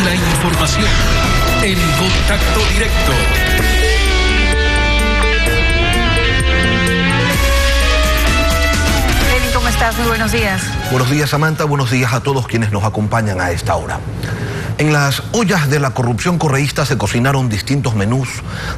La información en contacto directo. ¿Cómo estás? Muy buenos días. Buenos días, Samantha. Buenos días a todos quienes nos acompañan a esta hora. En las ollas de la corrupción correísta se cocinaron distintos menús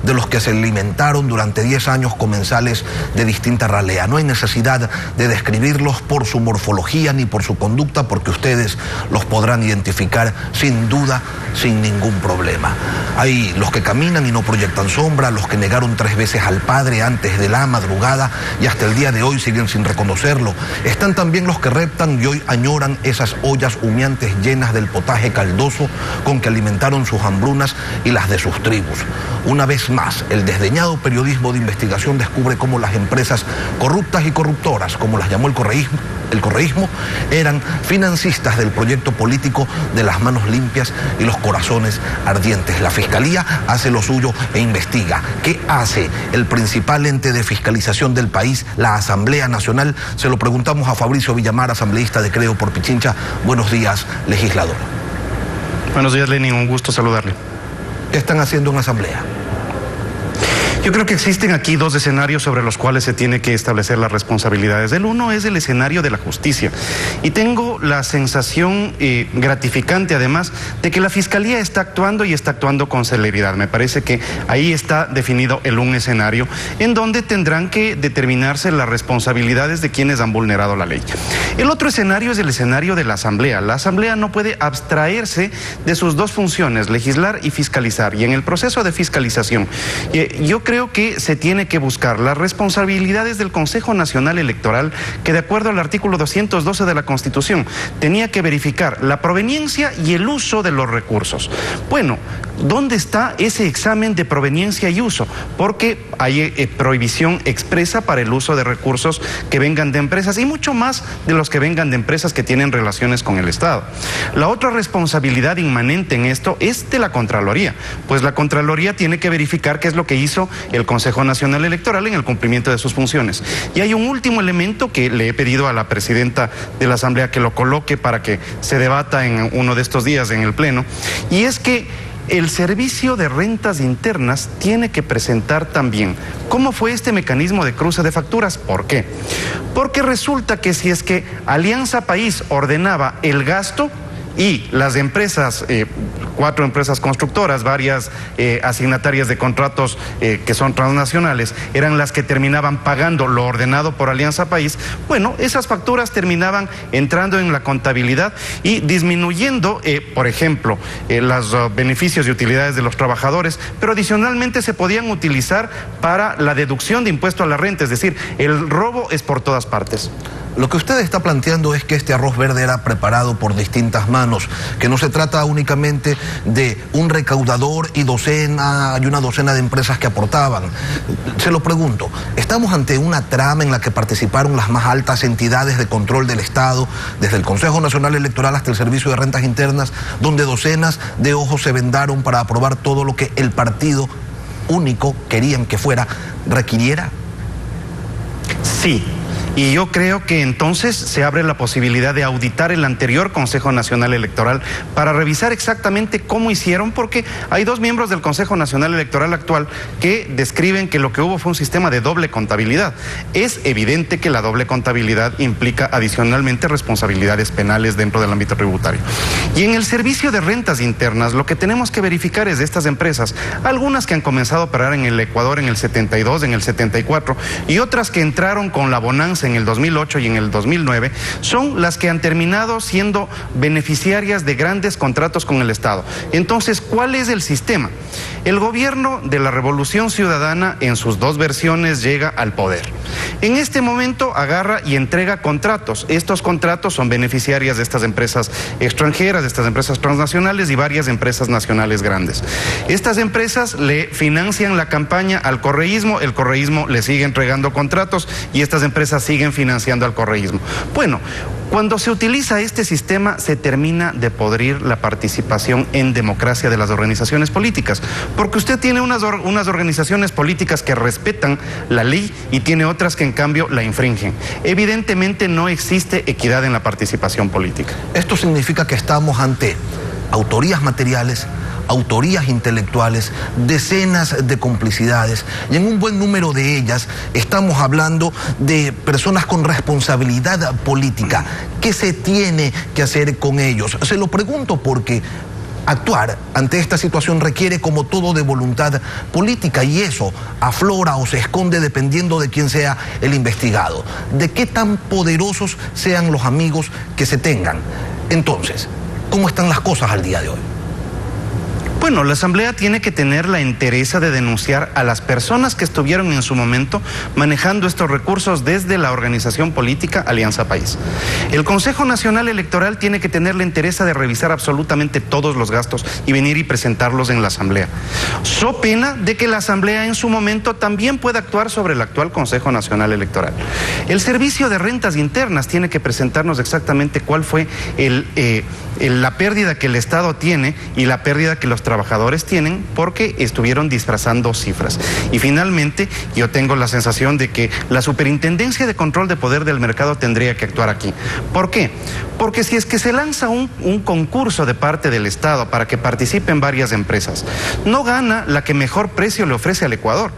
de los que se alimentaron durante 10 años comensales de distinta ralea. No hay necesidad de describirlos por su morfología ni por su conducta, porque ustedes los podrán identificar sin duda, sin ningún problema. Hay los que caminan y no proyectan sombra, los que negaron 3 veces al padre antes de la madrugada y hasta el día de hoy siguen sin reconocerlo. Están también los que reptan y hoy añoran esas ollas humeantes llenas del potaje caldoso con que alimentaron sus hambrunas y las de sus tribus. Una vez más, el desdeñado periodismo de investigación descubre cómo las empresas corruptas y corruptoras, como las llamó el correísmo, eran financistas del proyecto político de las manos limpias y los corazones ardientes. La Fiscalía hace lo suyo e investiga. ¿Qué hace el principal ente de fiscalización del país, la Asamblea Nacional? Se lo preguntamos a Fabricio Villamar, asambleísta de Creo por Pichincha. Buenos días, legislador. Buenos días, Lenin, un gusto saludarle. ¿Qué están haciendo en asamblea? Yo creo que existen aquí 2 escenarios sobre los cuales se tiene que establecer las responsabilidades. El uno es el escenario de la justicia. Y tengo la sensación gratificante, además, de que la Fiscalía está actuando y está actuando con celeridad. Me parece que ahí está definido un escenario en donde tendrán que determinarse las responsabilidades de quienes han vulnerado la ley. El otro escenario es el escenario de la Asamblea. La Asamblea no puede abstraerse de sus 2 funciones, legislar y fiscalizar. Y en el proceso de fiscalización, yo creo que se tiene que buscar las responsabilidades del Consejo Nacional Electoral, que de acuerdo al artículo 212 de la Constitución tenía que verificar la proveniencia y el uso de los recursos. Bueno, ¿dónde está ese examen de proveniencia y uso? Porque hay prohibición expresa para el uso de recursos que vengan de empresas y mucho más de los que vengan de empresas que tienen relaciones con el Estado. La otra responsabilidad inmanente en esto es de la Contraloría, pues la Contraloría tiene que verificar qué es lo que hizo el Consejo Nacional Electoral en el cumplimiento de sus funciones. Y hay un último elemento que le he pedido a la presidenta de la Asamblea que lo coloque para que se debata en uno de estos días en el Pleno, y es que el Servicio de Rentas Internas tiene que presentar también cómo fue este mecanismo de cruce de facturas. ¿Por qué? Porque resulta que si es que Alianza País ordenaba el gasto y las empresas, 4 empresas constructoras, varias asignatarias de contratos que son transnacionales, eran las que terminaban pagando lo ordenado por Alianza País, bueno, esas facturas terminaban entrando en la contabilidad y disminuyendo, por ejemplo, los beneficios y utilidades de los trabajadores, pero adicionalmente se podían utilizar para la deducción de impuesto a la renta, es decir, el robo es por todas partes. Lo que usted está planteando es que este arroz verde era preparado por distintas manos, que no se trata únicamente de un recaudador y una docena de empresas que aportaban. Se lo pregunto, ¿estamos ante una trama en la que participaron las más altas entidades de control del Estado, desde el Consejo Nacional Electoral hasta el Servicio de Rentas Internas, donde docenas de ojos se vendaron para aprobar todo lo que el partido único querían que fuera, requiriera? Sí. Y yo creo que entonces se abre la posibilidad de auditar el anterior Consejo Nacional Electoral para revisar exactamente cómo hicieron, porque hay 2 miembros del Consejo Nacional Electoral actual que describen que lo que hubo fue un sistema de doble contabilidad. Es evidente que la doble contabilidad implica adicionalmente responsabilidades penales dentro del ámbito tributario. Y en el Servicio de Rentas Internas lo que tenemos que verificar es de estas empresas, algunas que han comenzado a operar en el Ecuador en el 72, en el 74, y otras que entraron con la bonanza en el 2008 y en el 2009, son las que han terminado siendo beneficiarias de grandes contratos con el Estado. Entonces, ¿cuál es el sistema? El gobierno de la Revolución Ciudadana en sus 2 versiones llega al poder. En este momento agarra y entrega contratos. Estos contratos son beneficiarias de estas empresas extranjeras, de estas empresas transnacionales y varias empresas nacionales grandes. Estas empresas le financian la campaña al correísmo, el correísmo le sigue entregando contratos y estas empresas siguen financiando al correísmo. Bueno, cuando se utiliza este sistema se termina de podrir la participación en democracia de las organizaciones políticas, porque usted tiene unas organizaciones políticas que respetan la ley y tiene otras que en cambio la infringen. Evidentemente no existe equidad en la participación política. Esto significa que estamos ante autorías materiales, autorías intelectuales, decenas de complicidades, y en un buen número de ellas estamos hablando de personas con responsabilidad política. ¿Qué se tiene que hacer con ellos? Se lo pregunto porque actuar ante esta situación requiere, como todo, de voluntad política, y eso aflora o se esconde dependiendo de quién sea el investigado, de qué tan poderosos sean los amigos que se tengan. Entonces, ¿cómo están las cosas al día de hoy? Bueno, la Asamblea tiene que tener la entereza de denunciar a las personas que estuvieron en su momento manejando estos recursos desde la organización política Alianza País. El Consejo Nacional Electoral tiene que tener la entereza de revisar absolutamente todos los gastos y venir y presentarlos en la Asamblea. So pena de que la Asamblea en su momento también pueda actuar sobre el actual Consejo Nacional Electoral. El Servicio de Rentas Internas tiene que presentarnos exactamente cuál fue la pérdida que el Estado tiene y la pérdida que los trabajadores tienen porque estuvieron disfrazando cifras. Y finalmente, yo tengo la sensación de que la Superintendencia de Control de Poder del Mercado tendría que actuar aquí. ¿Por qué? Porque si es que se lanza un concurso de parte del Estado para que participen varias empresas, no gana la que mejor precio le ofrece al Ecuador.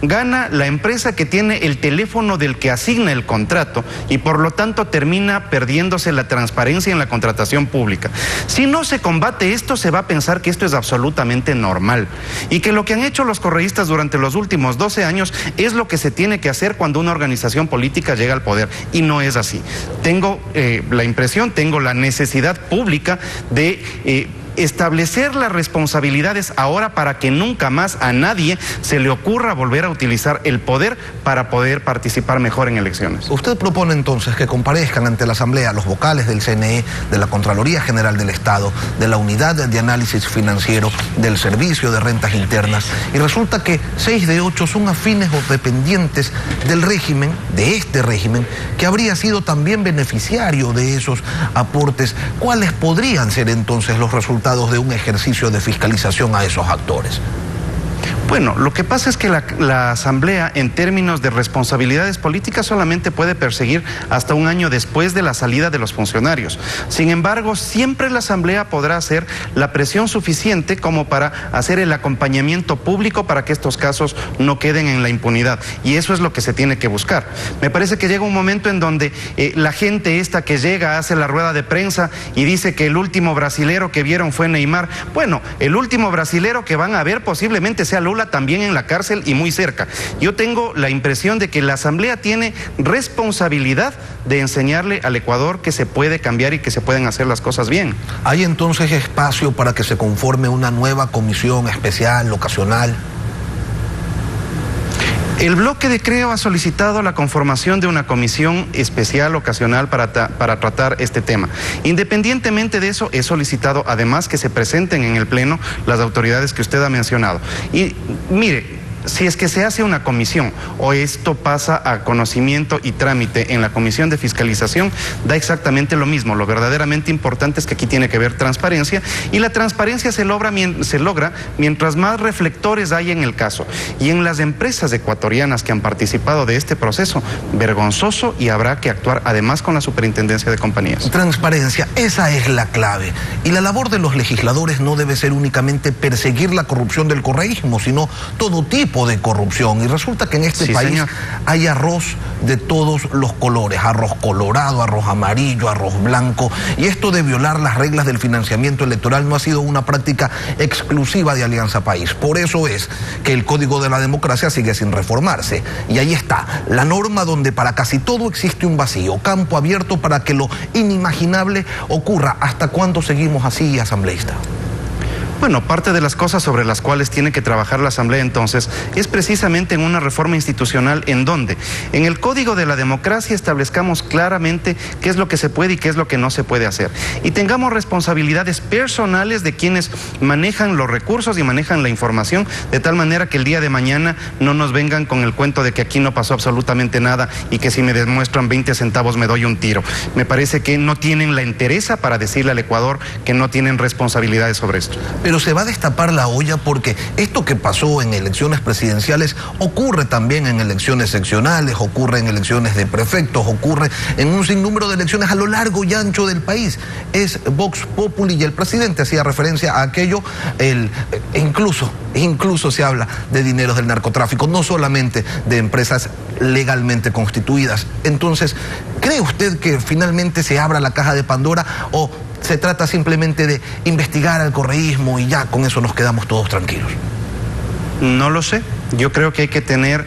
Gana la empresa que tiene el teléfono del que asigna el contrato y por lo tanto termina perdiéndose la transparencia en la contratación pública. Si no se combate esto, se va a pensar que esto es absolutamente normal y que lo que han hecho los correístas durante los últimos 12 años es lo que se tiene que hacer cuando una organización política llega al poder, y no es así. Tengo la impresión, tengo la necesidad pública de establecer las responsabilidades ahora para que nunca más a nadie se le ocurra volver a utilizar el poder para poder participar mejor en elecciones. Usted propone entonces que comparezcan ante la Asamblea los vocales del CNE, de la Contraloría General del Estado, de la Unidad de Análisis Financiero, del Servicio de Rentas Internas, y resulta que 6 de 8 son afines o dependientes del régimen, de este régimen, que habría sido también beneficiario de esos aportes. ¿Cuáles podrían ser entonces los resultados de un ejercicio de fiscalización a esos actores? Bueno, lo que pasa es que la Asamblea, en términos de responsabilidades políticas, solamente puede perseguir hasta un año después de la salida de los funcionarios. Sin embargo, siempre la Asamblea podrá hacer la presión suficiente como para hacer el acompañamiento público para que estos casos no queden en la impunidad. Y eso es lo que se tiene que buscar. Me parece que llega un momento en donde la gente esta que llega, hace la rueda de prensa y dice que el último brasilero que vieron fue Neymar. Bueno, el último brasilero que van a ver posiblemente sea Lula, también en la cárcel y muy cerca. Yo tengo la impresión de que la Asamblea tiene responsabilidad de enseñarle al Ecuador que se puede cambiar y que se pueden hacer las cosas bien. ¿Hay entonces espacio para que se conforme una nueva comisión especial, ocasional? El bloque de Creo ha solicitado la conformación de una comisión especial ocasional para tratar este tema. Independientemente de eso, he solicitado además que se presenten en el Pleno las autoridades que usted ha mencionado. Y mire, si es que se hace una comisión o esto pasa a conocimiento y trámite en la Comisión de Fiscalización, da exactamente lo mismo. Lo verdaderamente importante es que aquí tiene que haber transparencia, y la transparencia se logra mientras más reflectores hay en el caso. Y en las empresas ecuatorianas que han participado de este proceso, vergonzoso, y habrá que actuar además con la Superintendencia de Compañías. Transparencia, esa es la clave. Y la labor de los legisladores no debe ser únicamente perseguir la corrupción del correísmo, sino todo tipo de corrupción. Y resulta que en este país, señor, hay arroz de todos los colores: arroz colorado, arroz amarillo, arroz blanco, y esto de violar las reglas del financiamiento electoral no ha sido una práctica exclusiva de Alianza País. Por eso es que el Código de la Democracia sigue sin reformarse, y ahí está la norma donde para casi todo existe un vacío, campo abierto para que lo inimaginable ocurra. ¿Hasta cuándo seguimos así, asambleísta? Bueno, parte de las cosas sobre las cuales tiene que trabajar la Asamblea entonces es precisamente en una reforma institucional en donde en el Código de la Democracia establezcamos claramente qué es lo que se puede y qué es lo que no se puede hacer. Y tengamos responsabilidades personales de quienes manejan los recursos y manejan la información, de tal manera que el día de mañana no nos vengan con el cuento de que aquí no pasó absolutamente nada y que si me demuestran 20 centavos me doy un tiro. Me parece que no tienen la entereza para decirle al Ecuador que no tienen responsabilidades sobre esto. pero se va a destapar la olla porque esto que pasó en elecciones presidenciales ocurre también en elecciones seccionales, ocurre en elecciones de prefectos, ocurre en un sinnúmero de elecciones a lo largo y ancho del país. Es Vox Populi, y el presidente hacía referencia a aquello, incluso se habla de dineros del narcotráfico, no solamente de empresas legalmente constituidas. Entonces, ¿cree usted que finalmente se abra la caja de Pandora o se trata simplemente de investigar al correísmo y ya con eso nos quedamos todos tranquilos? No lo sé. Yo creo que hay que tener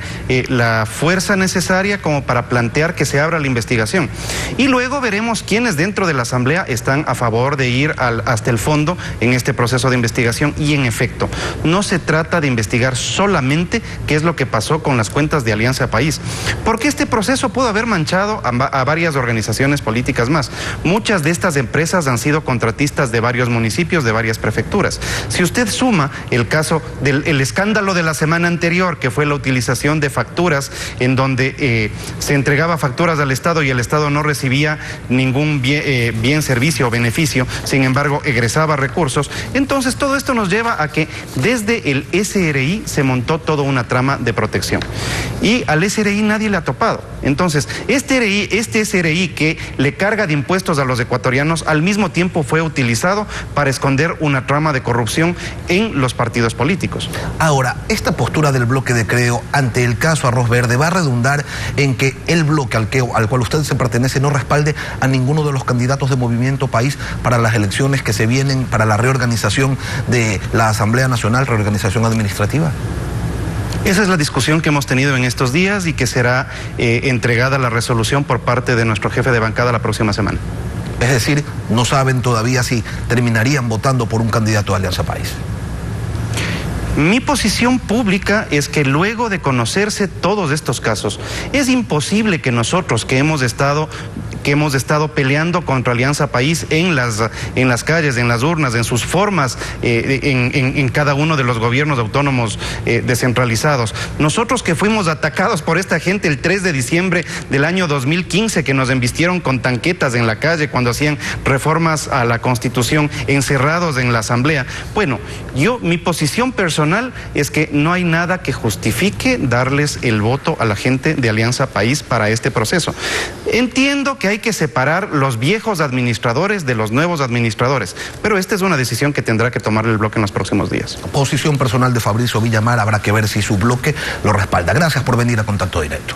la fuerza necesaria como para plantear que se abra la investigación. Y luego veremos quiénes dentro de la Asamblea están a favor de ir hasta el fondo en este proceso de investigación. Y en efecto, no se trata de investigar solamente qué es lo que pasó con las cuentas de Alianza País, porque este proceso pudo haber manchado a varias organizaciones políticas más. Muchas de estas empresas han sido contratistas de varios municipios, de varias prefecturas. Si usted suma el caso del escándalo de la semana anterior, que fue la utilización de facturas en donde se entregaba facturas al Estado y el Estado no recibía ningún bien, servicio o beneficio, sin embargo egresaba recursos. Entonces todo esto nos lleva a que desde el SRI se montó toda una trama de protección y al SRI nadie le ha topado. Entonces este SRI que le carga de impuestos a los ecuatorianos al mismo tiempo fue utilizado para esconder una trama de corrupción en los partidos políticos. Ahora, esta postura del bloque de Creo ante el caso Arroz Verde va a redundar en que el bloque al cual usted se pertenece no respalde a ninguno de los candidatos de Movimiento País para las elecciones que se vienen para la reorganización de la Asamblea Nacional, reorganización administrativa. Esa es la discusión que hemos tenido en estos días y que será entregada la resolución por parte de nuestro jefe de bancada la próxima semana. Es decir, no saben todavía si terminarían votando por un candidato de Alianza País. Mi posición pública es que luego de conocerse todos estos casos, es imposible que nosotros que hemos estado peleando contra Alianza País en las calles, en las urnas, en sus formas, en cada uno de los gobiernos autónomos descentralizados. Nosotros que fuimos atacados por esta gente el 3 de diciembre del año 2015, que nos embistieron con tanquetas en la calle cuando hacían reformas a la Constitución, encerrados en la Asamblea. Bueno, mi posición personal es que no hay nada que justifique darles el voto a la gente de Alianza País para este proceso. Entiendo que hay que separar los viejos administradores de los nuevos administradores, pero esta es una decisión que tendrá que tomar el bloque en los próximos días. Posición personal de Fabricio Villamar, habrá que ver si su bloque lo respalda. Gracias por venir a Contacto Directo.